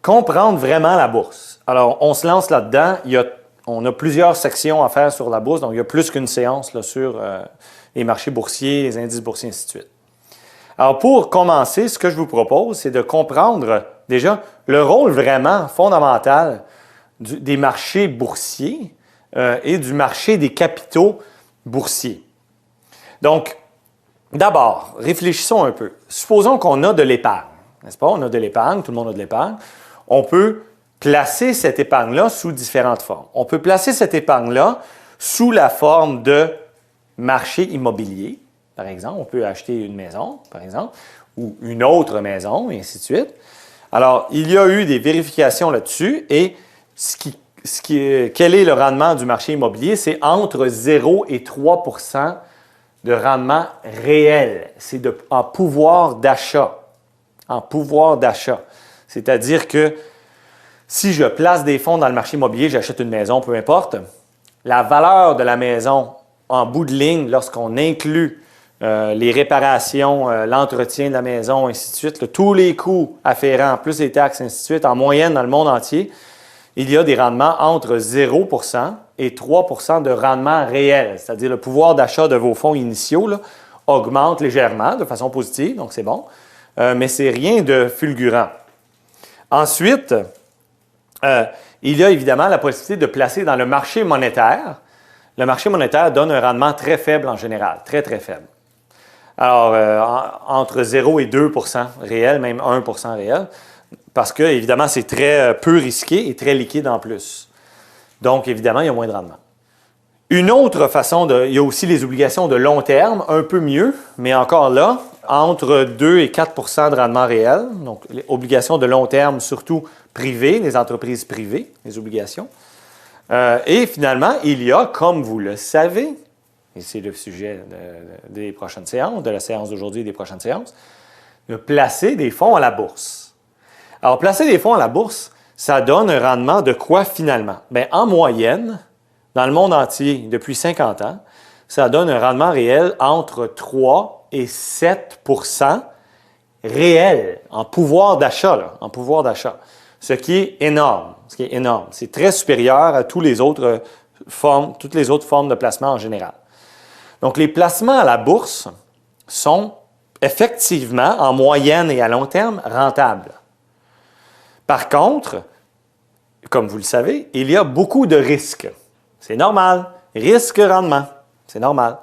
Comprendre vraiment la bourse. Alors, on se lance là-dedans. On a plusieurs sections à faire sur la bourse, donc il y a plus qu'une séance là, sur les marchés boursiers, les indices boursiers, ainsi de suite. Alors, pour commencer, ce que je vous propose, c'est de comprendre déjà le rôle vraiment fondamental des marchés boursiers et du marché des capitaux boursiers. Donc, d'abord, réfléchissons un peu. Supposons qu'on a de l'épargne, n'est-ce pas? On a de l'épargne, tout le monde a de l'épargne. On peut placer cette épargne-là sous différentes formes. On peut placer cette épargne-là sous la forme de marché immobilier, par exemple. On peut acheter une maison, par exemple, ou une autre maison, et ainsi de suite. Alors, il y a eu des vérifications là-dessus et quel est le rendement du marché immobilier? C'est entre 0 et 3 % de rendement réel. C'est en pouvoir d'achat. En pouvoir d'achat. C'est-à-dire que si je place des fonds dans le marché immobilier, j'achète une maison, peu importe, la valeur de la maison en bout de ligne, lorsqu'on inclut les réparations, l'entretien de la maison, ainsi de suite, tous les coûts afférents, plus les taxes, ainsi de suite, en moyenne dans le monde entier, il y a des rendements entre 0 % et 3 % de rendement réel. C'est-à-dire le pouvoir d'achat de vos fonds initiaux là, augmente légèrement de façon positive, donc c'est bon, mais c'est rien de fulgurant. Ensuite, il y a évidemment la possibilité de placer dans le marché monétaire. Le marché monétaire donne un rendement très faible en général, très, très faible. Alors, entre 0 et 2 % réel, même 1 % réel, parce que, évidemment, c'est très peu risqué et très liquide en plus. Donc, évidemment, il y a moins de rendement. Une autre façon, il y a aussi les obligations de long terme, un peu mieux, mais encore là, entre 2 et 4 % de rendement réel. Donc, les obligations de long terme, surtout privées, les entreprises privées, les obligations. Et finalement, il y a, comme vous le savez, et c'est le sujet des prochaines séances, de la séance d'aujourd'hui et des prochaines séances, de placer des fonds à la bourse. Alors, placer des fonds à la bourse, ça donne un rendement de quoi finalement? Bien, en moyenne, dans le monde entier, depuis 50 ans, ça donne un rendement réel entre 3 et 7 % réel, en pouvoir d'achat, en pouvoir d'achat. Ce qui est énorme, C'est très supérieur à toutes les autres formes de placement en général. Donc, les placements à la bourse sont effectivement, en moyenne et à long terme, rentables. Par contre, comme vous le savez, il y a beaucoup de risques. C'est normal. Risque-rendement, c'est normal.